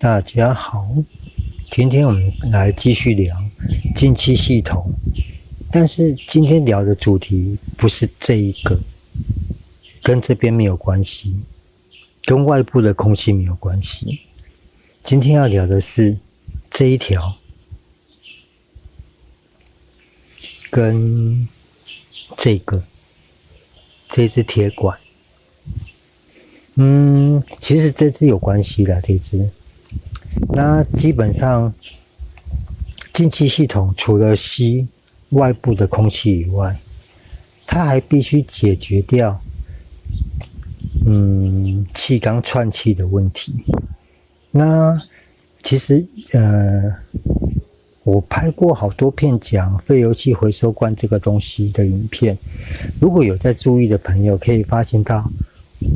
大家好，今天我们来继续聊进气系统，但是今天聊的主题不是这一个，跟这边没有关系，跟外部的空气没有关系。今天要聊的是这一条，跟这支铁管。其实这支有关系的，这支。那基本上，进气系统除了吸外部的空气以外，它还必须解决掉，气缸串气的问题。那其实，我拍过好多片讲废油器回收罐这个东西的影片，如果有在注意的朋友，可以发现到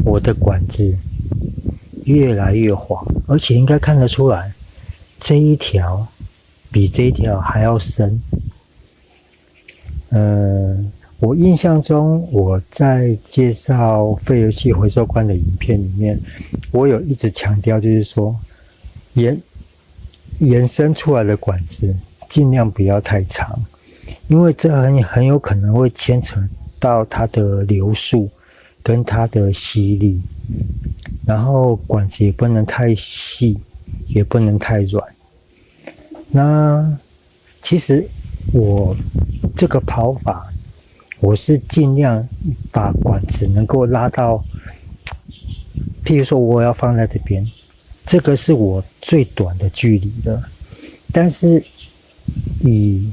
我的管子越来越滑，而且应该看得出来，这一条比这一条还要深。我印象中我在介绍废油器回收罐的影片里面，我有一直强调，就是说延伸出来的管子尽量不要太长，因为这很有可能会牵扯到它的流速跟它的吸力，然后管子也不能太细，也不能太软。那其实我这个跑法，我是尽量把管子能够拉到，譬如说我要放在这边，这个是我最短的距离了。但是以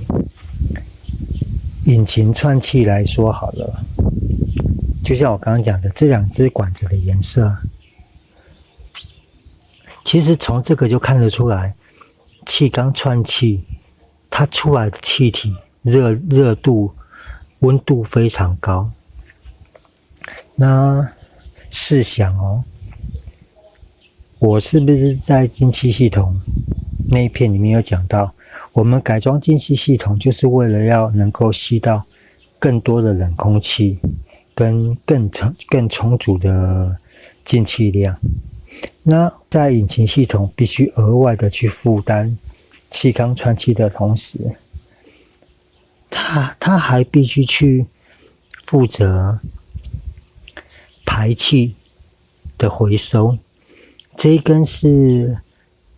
引擎串气来说好了，就像我刚刚讲的，这两支管子的颜色，其实从这个就看得出来，气缸串气，它出来的气体热度、温度非常高。那试想哦，我是不是在进气系统那一片里面有讲到，我们改装进气系统就是为了要能够吸到更多的冷空气，跟更充足的进气量。那在引擎系统必须额外的去负担气缸串气的同时，它还必须去负责排气的回收。这一根是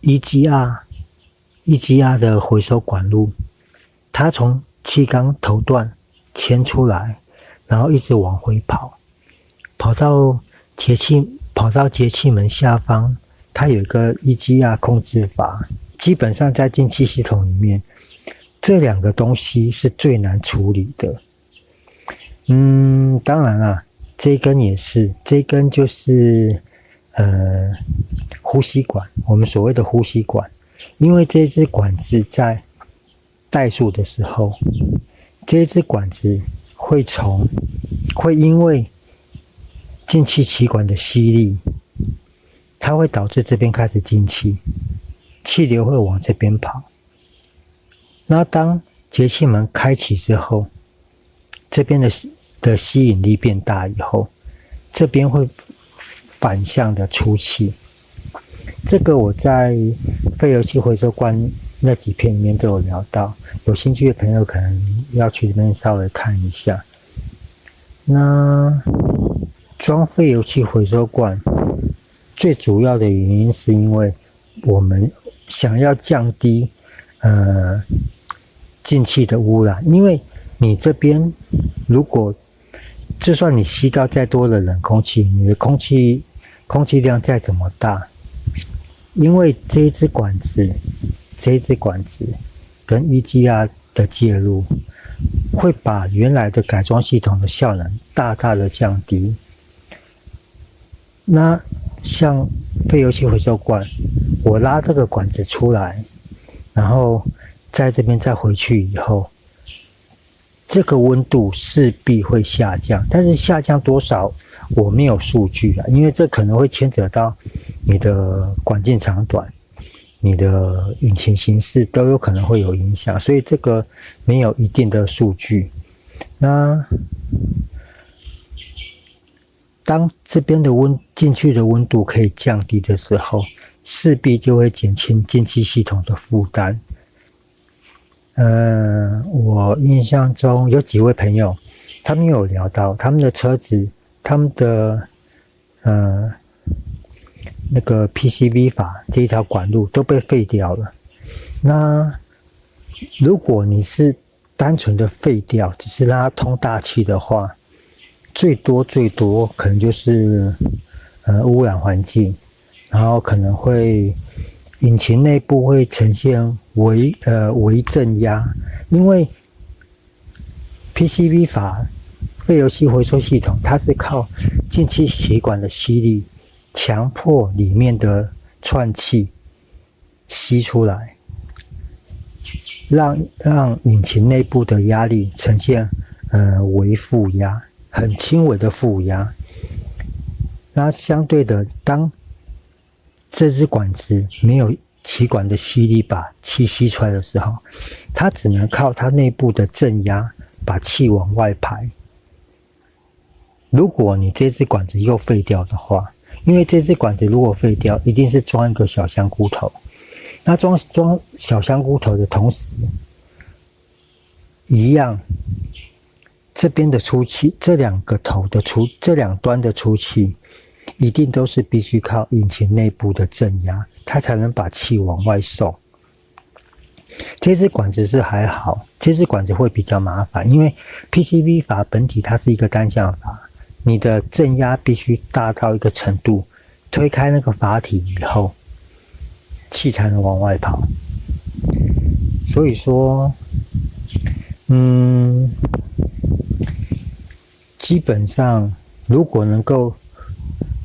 EGR 的回收管路，它从气缸头段牵出来，然后一直往回跑到节气门下方，它有一个 EGR 控制阀。基本上在进气系统里面，这两个东西是最难处理的。当然啦，这一根也是，这一根就是呼吸管，我们所谓的呼吸管。因为这支管子在怠速的时候，这支管子会因为进气气管的吸力，它会导致这边开始进气，气流会往这边跑。那当节气门开启之后，这边的吸引力变大以后，这边会反向的出气。这个我在废油器回收罐那几篇里面都有聊到，有兴趣的朋友可能要去这边稍微看一下。那装废油器回收罐最主要的原因是因为我们想要降低进气的污染，因为你这边如果就算你吸到再多的冷空气，你的空气量再怎么大，因为这一支管子跟 EGR 的介入，会把原来的改装系统的效能大大的降低。那像废油器回收罐，我拉这个管子出来，然后在这边再回去以后，这个温度势必会下降，但是下降多少我没有数据了，因为这可能会牵扯到你的管径长短，你的引擎形式都有可能会有影响，所以这个没有一定的数据。那当这边的进去的温度可以降低的时候，势必就会减轻进气系统的负担。我印象中有几位朋友，他们有聊到他们的车子，他们的那个 PCV 法这一条管路都被废掉了。那如果你是单纯的废掉，只是让它通大气的话，最多可能就是污染环境，然后可能会引擎内部会呈现微正压，因为 PCV 法废油气回收系统，它是靠进气血管的吸力，强迫里面的串气吸出来，让引擎内部的压力呈现微负压，很轻微的负压。那相对的，当这支管子没有气管的吸力把气吸出来的时候，它只能靠它内部的正压把气往外排。如果你这支管子又废掉的话，因为这支管子如果废掉，一定是装一个小香菇头。那装小香菇头的同时，一样，这边的出气，这两端的出气，一定都是必须靠引擎内部的正压，它才能把气往外送。这支管子是还好，这支管子会比较麻烦，因为 PCV 法本体它是一个单向阀，你的正压必须大到一个程度，推开那个阀体以后，气才能往外跑。所以说，基本上如果能够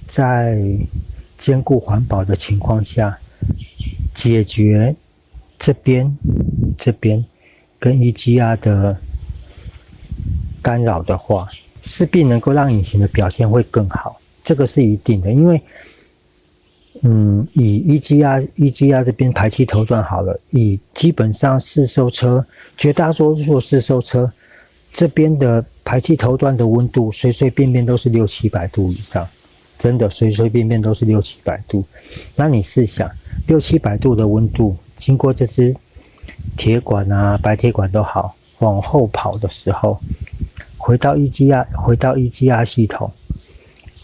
在兼顾环保的情况下，解决这边跟 EGR 的干扰的话，势必能够让引擎的表现会更好，这个是一定的。因为以 EGR 这边排气头段好了，以基本上市售车，绝大多数市售车这边的排气头段的温度随随便便都是600-700度以上，真的随随便便都是600-700度。那你试想，600-700度的温度，经过这支铁管啊、白铁管都好，往后跑的时候，回到 EGR 系统，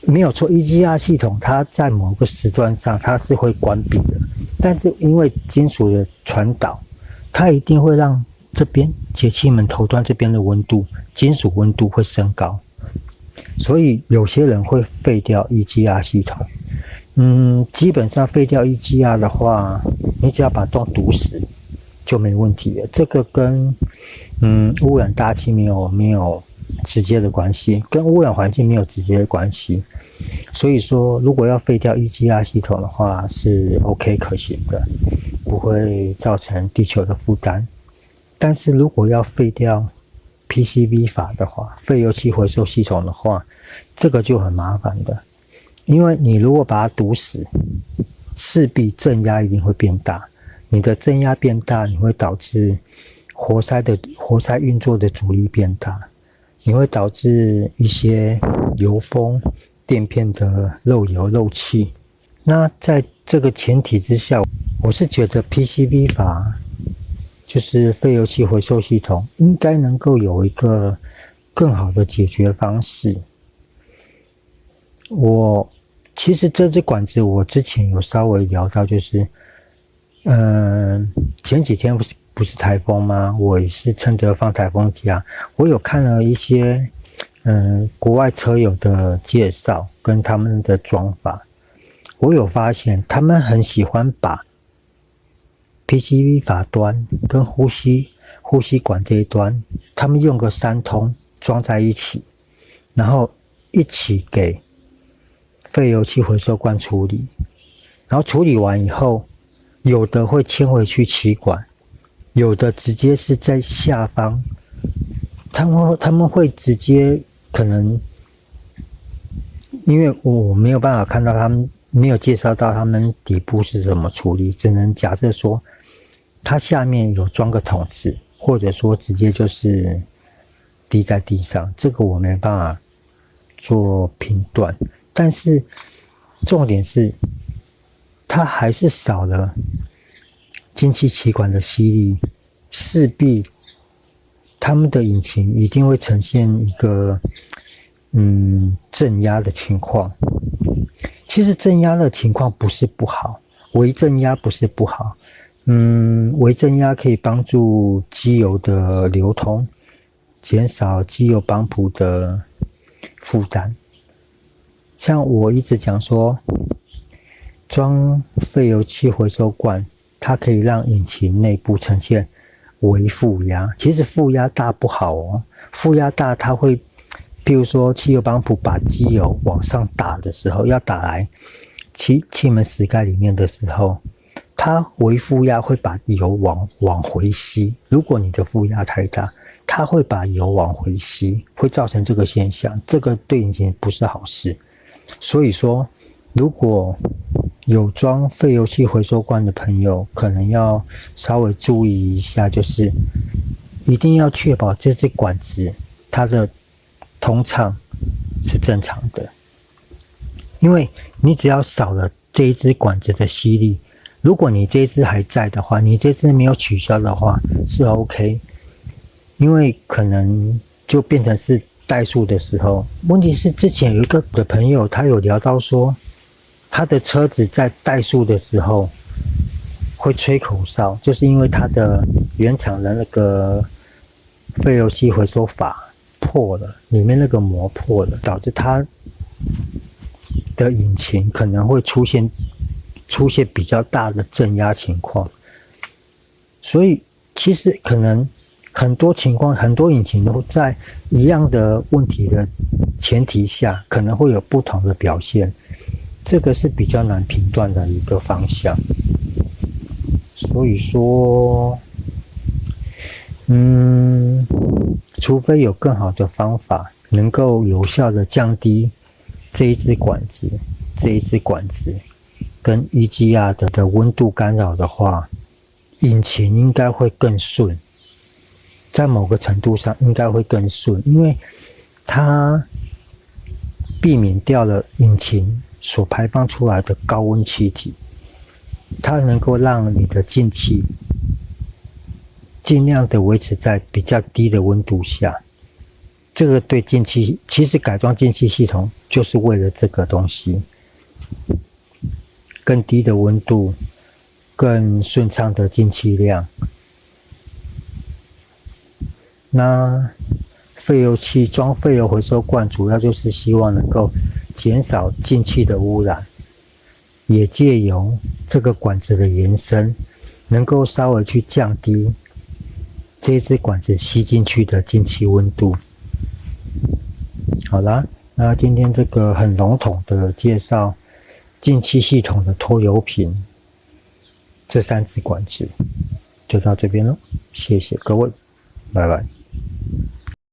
没有错 ，EGR 系统它在某个时段上它是会关闭的，但是因为金属的传导，它一定会让这边节气门头端这边的温度，金属温度会升高，所以有些人会废掉 EGR 系统。基本上废掉 EGR 的话，你只要把洞堵死就没问题了。这个跟污染大气没有直接的关系，跟污染环境没有直接的关系。所以说，如果要废掉 EGR 系统的话，是 OK 可行的，不会造成地球的负担。但是如果要废掉 PCV 法的话，废油气回收系统的话，这个就很麻烦的。因为你如果把它堵死，势必正压一定会变大，你的正压变大，你会导致活塞运作的阻力变大，你会导致一些油封、垫片的漏油漏气。那在这个前提之下，我是觉得 PCV 法就是废油气回收系统应该能够有一个更好的解决方式。其实这支管子我之前有稍微聊到，就是前几天不是台风吗？我也是趁着放台风假，我有看了一些国外车友的介绍跟他们的装法，我有发现他们很喜欢把 PCV 法端跟呼吸管这一端，他们用个3通装在一起，然后一起给废油气回收罐处理，然后处理完以后，有的会牵回去气管，有的直接是在下方，他们会直接可能，因为我没有办法看到他们，没有介绍到他们底部是怎么处理，只能假设说它下面有装个桶子，或者说直接就是滴在地上，这个我没办法做评断。但是重点是它还是少了进气气管的吸力，势必它们的引擎一定会呈现一个正压的情况。其实正压的情况不是不好，微正压不是不好。微正压可以帮助机油的流通，减少机油帮浦的负担。像我一直讲说，装废油器回收罐，它可以让引擎内部呈现微负压。其实负压大不好哦，负压大它会，譬如说汽油帮浦把机油往上打的时候，要打来气门室盖里面的时候，它微负压会把油往回吸。如果你的负压太大，它会把油往回吸，会造成这个现象，这个对引擎不是好事。所以说，如果有装废油器回收罐的朋友，可能要稍微注意一下，就是一定要确保这支管子它的通畅是正常的，因为你只要少了这一支管子的吸力，如果你这一支还在的话，你这支没有取消的话是 OK， 因为可能就变成是怠速的时候。问题是之前有一个的朋友，他有聊到说，他的车子在怠速的时候会吹口哨，就是因为他的原厂的那个废油器回收阀破了，里面那个膜破了，导致他的引擎可能会出现比较大的正压情况。所以其实可能很多情况，很多引擎都在一样的问题的前提下，可能会有不同的表现，这个是比较难评断的一个方向。所以说除非有更好的方法能够有效的降低这一支管子跟 EGR 的温度干扰的话，引擎应该会更顺，在某个程度上应该会更顺，因为它避免掉了引擎所排放出来的高温气体，它能够让你的进气尽量的维持在比较低的温度下。这个对进气，其实改装进气系统就是为了这个东西，更低的温度，更顺畅的进气量。那废油器装废油回收罐，主要就是希望能够减少进气的污染，也借由这个管子的延伸，能够稍微去降低这支管子吸进去的进气温度。好啦，那今天这个很笼统的介绍进气系统的拖油瓶这3支管子就到这边了，谢谢各位，拜拜。